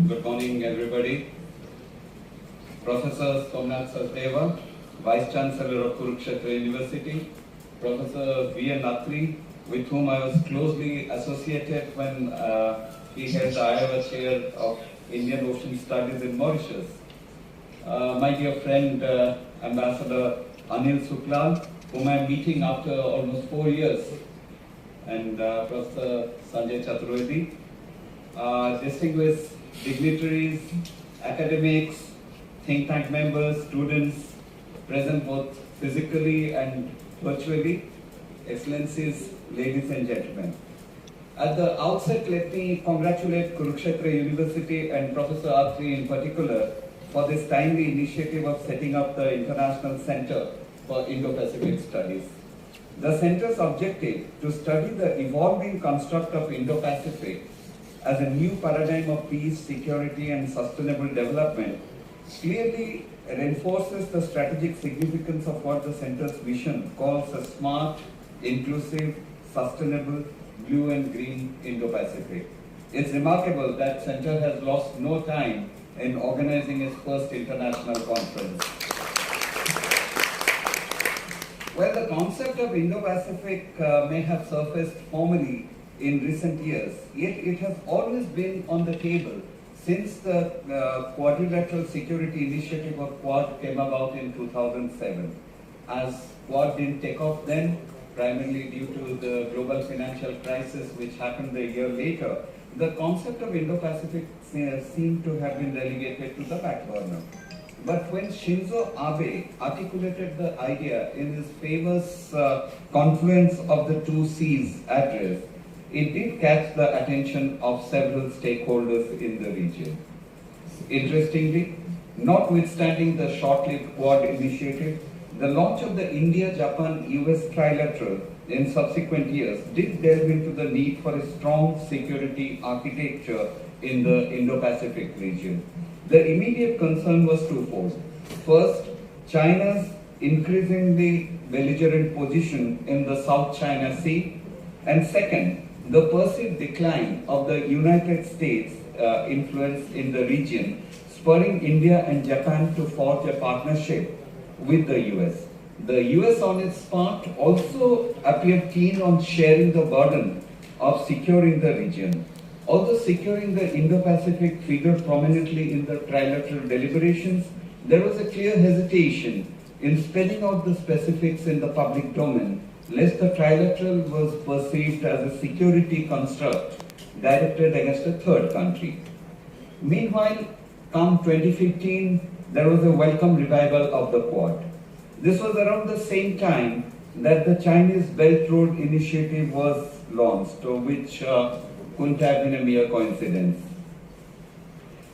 Good morning, everybody. Professor Somnath Sachdeva, Vice Chancellor of Kurukshetra University, Professor V.N. Atri, with whom I was closely associated when he held the Iowa Chair of Indian Ocean Studies in Mauritius. My dear friend, Ambassador Anil Suklal, whom I am meeting after almost 4 years, and Professor Sanjay Chaturvedi, distinguished dignitaries, academics, think tank members, students, present both physically and virtually, Excellencies, ladies and gentlemen. At the outset, let me congratulate Kurukshetra University and Professor Atri in particular for this timely initiative of setting up the International Center for Indo-Pacific Studies. The center's objective to study the evolving construct of Indo-Pacific as a new paradigm of peace, security and sustainable development clearly reinforces the strategic significance of what the center's vision calls a smart, inclusive, sustainable, blue and green Indo-Pacific. It's remarkable that center has lost no time in organizing its first international conference. Well, the concept of Indo-Pacific may have surfaced formally in recent years, yet it has always been on the table since the Quadrilateral Security Initiative or Quad came about in 2007. As Quad didn't take off then, primarily due to the global financial crisis which happened a year later, the concept of Indo-Pacific seemed to have been relegated to the back burner. But when Shinzo Abe articulated the idea in his famous Confluence of the Two Seas address, it did catch the attention of several stakeholders in the region. Interestingly, notwithstanding the short-lived Quad initiative, the launch of the India-Japan-US trilateral in subsequent years did delve into the need for a strong security architecture in the Indo-Pacific region. The immediate concern was twofold. First, China's increasingly belligerent position in the South China Sea, and second, the perceived decline of the United States' influence in the region, spurring India and Japan to forge a partnership with the US. The US on its part also appeared keen on sharing the burden of securing the region. Although securing the Indo-Pacific figured prominently in the trilateral deliberations, there was a clear hesitation in spelling out the specifics in the public domain, lest the trilateral was perceived as a security construct directed against a third country. Meanwhile, come 2015, there was a welcome revival of the Quad. This was around the same time that the Chinese Belt Road Initiative was launched, which couldn't have been a mere coincidence.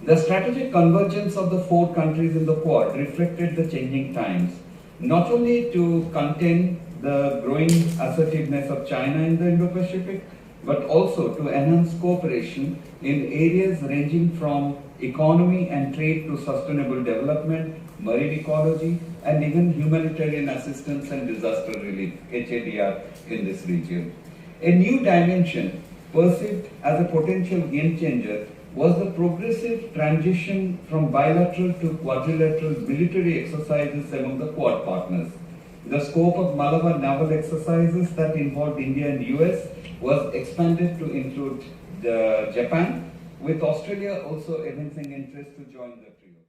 The strategic convergence of the four countries in the Quad reflected the changing times, not only to contain the growing assertiveness of China in the Indo-Pacific, but also to enhance cooperation in areas ranging from economy and trade to sustainable development, marine ecology, and even humanitarian assistance and disaster relief, HADR, in this region. A new dimension perceived as a potential game changer was the progressive transition from bilateral to quadrilateral military exercises among the Quad partners. The scope of Malabar naval exercises that involved India and US was expanded to include Japan, with Australia also evincing interest to join the trio.